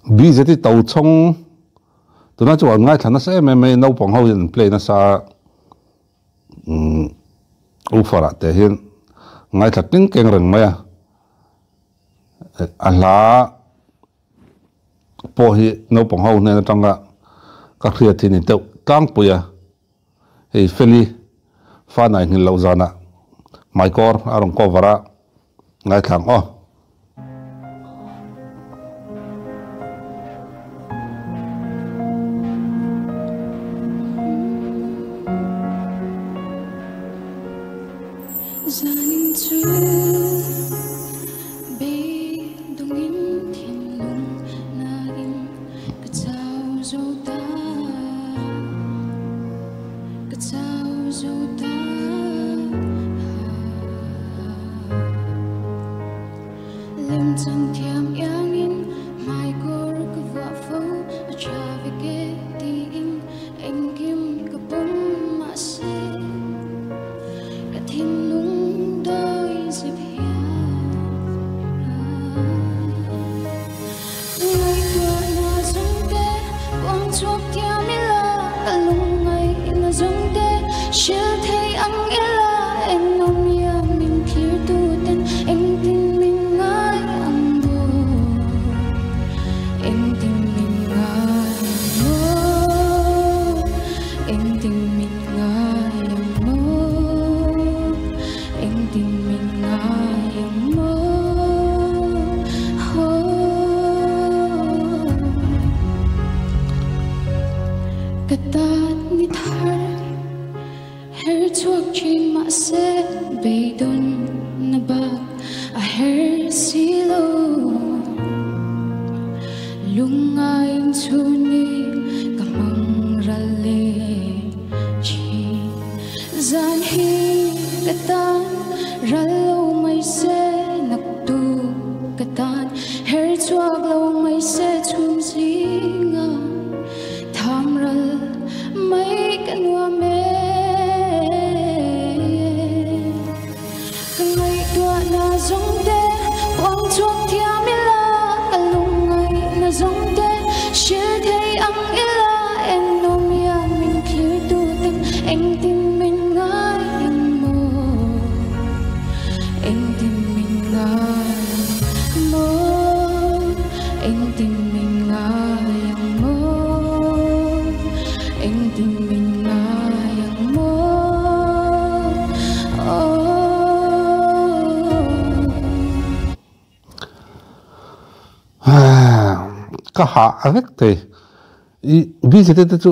bi zeti tàu chong tuna chu ngai thana se me no pong ho in play na sa ufara te hin ngai thak ting keng reng maya ala po hi no pong ho ne tanga ka khria thini te tang puya ei feli fa nai hin lo zana mai kor arong ko vara ngai thang o ka ha avek te bi zeti te chu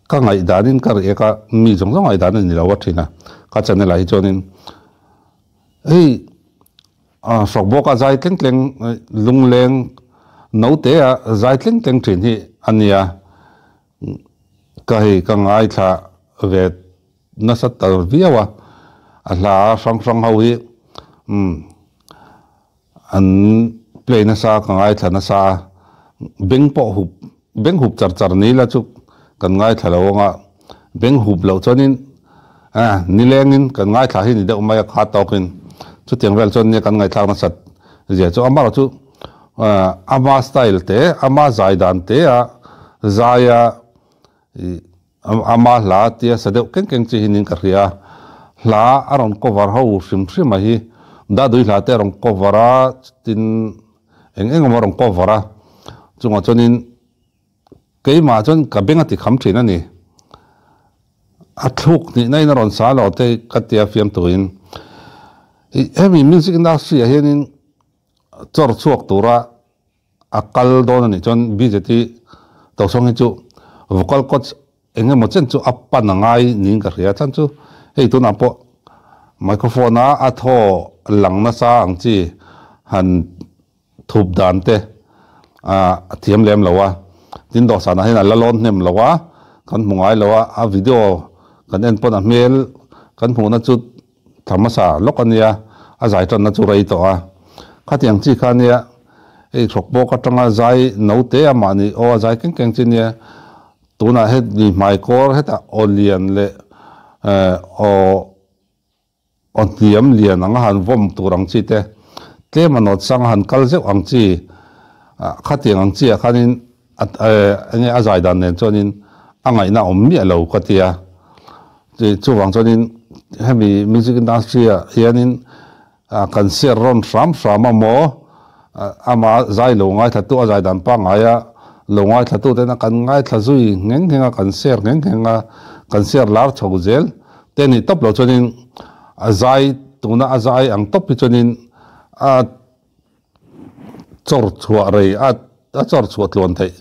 ka ngai danin ka re ka mi jong jong ai danin ni lawa thina ka chane lai chonin ei sok bo ka zai tleng tleng lungleng no te a zai tleng tleng thin hi ania ka hi ka ngai tha ve na sat tar viawa ala sang sang hawi an play na sa ka ngai thana sa beng po hup char char ni la chu kan ngai thalo nga beng hup lo chonin ni lengin kan ngai tha hi ni de umaya kha tokin chu tiang vel chon ne kan ngai thang na sat je chu ama chu ama style te ama zaidan te a zaya ama la te sadeu keng keng chi hinin ka ria la aron cover ho sim sim ma hi da dui la te rong covera tin eng morong covera chunga chonin keima chon ka benga ti kham thina ni athuk ni nai na ron sa lo te katia fiam tuin emi music industry a hianin chor chuak tura akal don ni chon bjeti to song hi chu vocal coach enge mo chen chu appa na ngai ning ka ria chan chu hei tu na po microphone a atho lang na sa ang chi han thup dan te thiam lem lawa tin do sana hin la lon nem lawa kan mungai lawa a video kan en pon a mail kan huna chu thamasa lokania a zai tan na chu rei to a khatiang chi khania ei thok bo ka tanga zai no te amani o zai keng keng chi nia tuna het ni mai kor heta olian le o on tiam lian anga han vom turang chi te tle manot sang han kal zeu ang chi khát tiếng ang chia khát in anh ấy giải đàn nên cho nên anh ấy nào ổn miệng lâu khát tiếng thì chú vàng cho nên hay bị music industry hiện in cần share ron sam mà mò ama giải lâu ngay thật tu giải đàn pa ngay lâu ngay thật tu thế là cần ngay thật duy ngén nghe cần share lár chầu gel thế này top lâu cho nên giải tu na giải ang top cho nên chor chua rồi chor chua luôn thấy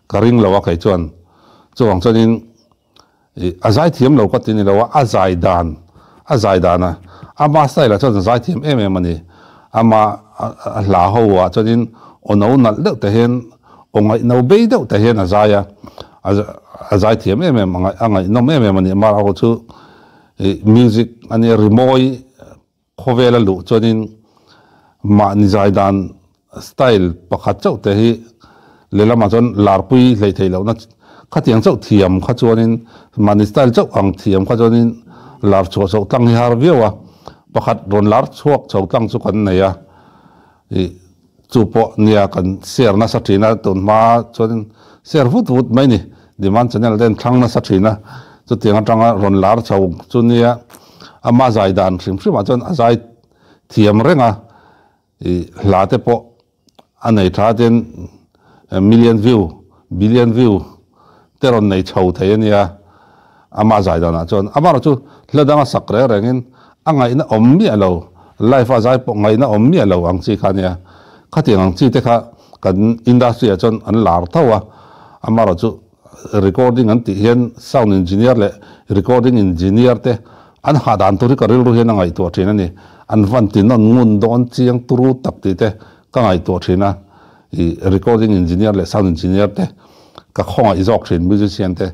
cái ring lâu cái chuan chú vàng cho nên giải thiểm lâu cái tin lâu giải đàn ama sai là cho giải thiểm em mà này ama là hậu cho nên ông nấu nát được thể hiện ông ấy nấu bê được thể hiện giải thiểm em mà anh ấy nấu em mà này mà họ chú music anh ấy remoi khoe là lụ cho nên mà giải đàn style bạc châu thể hiện lấy làm mà chọn lạp pui lấy thấy lâu nó khát tiếng châu thiểm khát cho nên mà style châu ang thiểm khát cho nên lạp châu châu tăng hi viu bạc ron lạp châu châu tăng châu cần này chú bộ nia cần share na sát na tuần mà cho nên share vút mấy nè demand channel đến thăng na sát na cho tiếng thăng ron lạp châu cho nia ama giải đàn sim mà cho giải thiểm renga là thế bộ anh ấy trả đến million view billion view thế rồi này chầu thấy nha ama giải đàn cho ama rồi chú là đang sắc rẻ rồi nên anh ấy nó ổn miệng lâu life giải bộ ngày nó ổn miệng lâu anh chị khán nha khát tiếng anh chị thế khá cần industry cho anh làm thâu ama rồi chú recording anh thể hiện sound engineer lệ recording engineer thế anh hạ đàn tôi cái rồi hiện ngày tuổi trên này anh văn tin nó ngun đón chiang turu tập thế cái ngày tuổi trên này recording engineer lệ sound engineer thế cái kho ấy dọc trên musician thế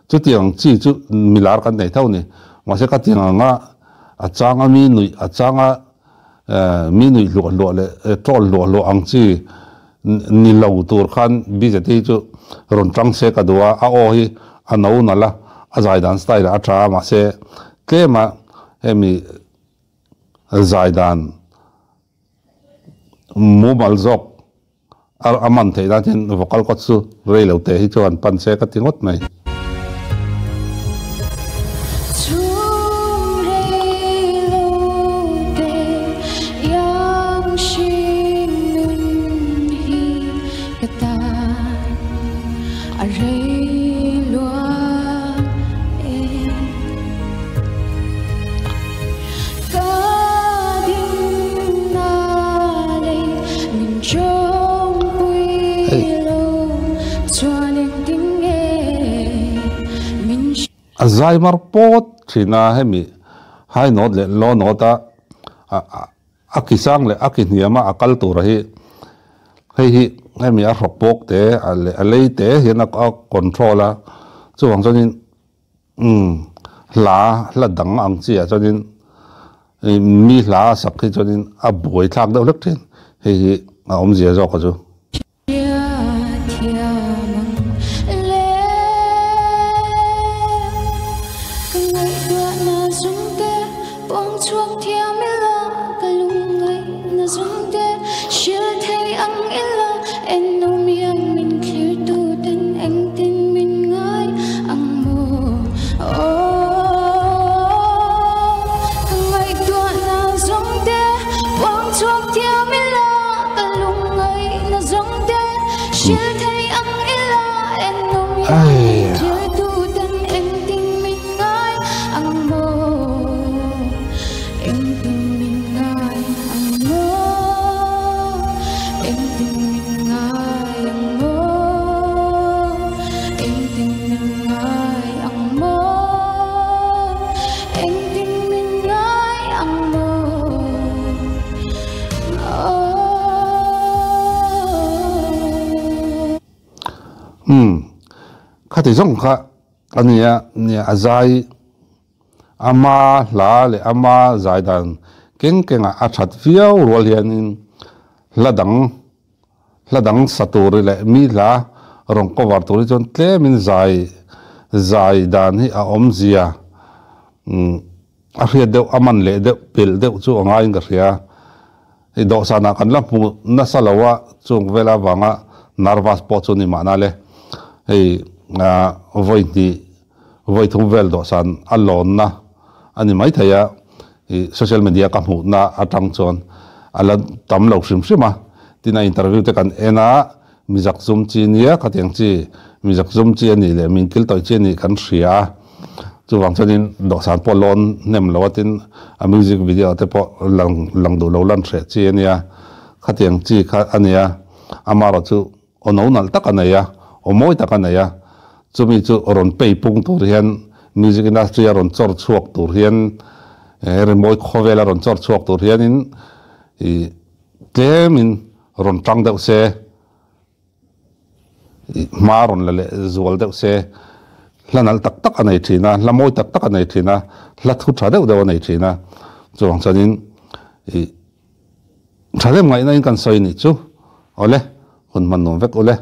chú tiếng chỉ chú milar cái này thâu này mà sẽ cái tiếng ngã chang mi nui chang mi nui lụa lệ trol lụa ang chi ni lâu tuổi khan bây giờ thì chú ron trăng xe cái đó hi nấu nó là giải đàn style tra mà sẽ cái mà em giải đàn mobile dọc aman thấy ra trên vocal cốt su rơi lâu thế cho anh pan xe cái tiếng hót này giải mar pot china hemi hai nốt lệ lo nota akisang lệ akiniama akal tu rahi hi hemi a ropok te ale te hian a controller chuang chonin la dang ang chi a chonin mi la sak hi chonin a boi thak deuh lek thin hi om zia zo ka chu khát thì giống khá anh nia giải ama la le ama giải đàn keng chặt phiêu rồi liền la đắng satu rồi le mi la rong có vào tuổi chọn tle min giải đàn hi om zia riết đều aman le đều pil đều chu angai cái ria độ sana kan la pu na salawa chung vela wanga nervous po chu ni mana le hei voi ti voi thum vel do san alon na ani mai thaya social media ka hmu na atang chon ala tam lo sim sima tina interview te kan ena mijak zum chi nia khateng chi mijak zum chi ani le minkil toi chi ni kan ria chu wang chanin do san polon nem lotin a music video te po lang do lo lan thre chi ania khateng chi kha ania amaro chu ononal takanaya omoi takanaya chumi chu ron pei pung tur hian music industry ron chor chuak tur hian remoi khowela ron chor chuak tur hian in tlemin ron tang deuh se maron lale zual deuh se hlanal tak tak anei thina hlamoi tak tak anei thina hla thu tha deuh deuh anei thina chuang chanin thalem ngai na in kan soi ni chu ole hun man nom vek ole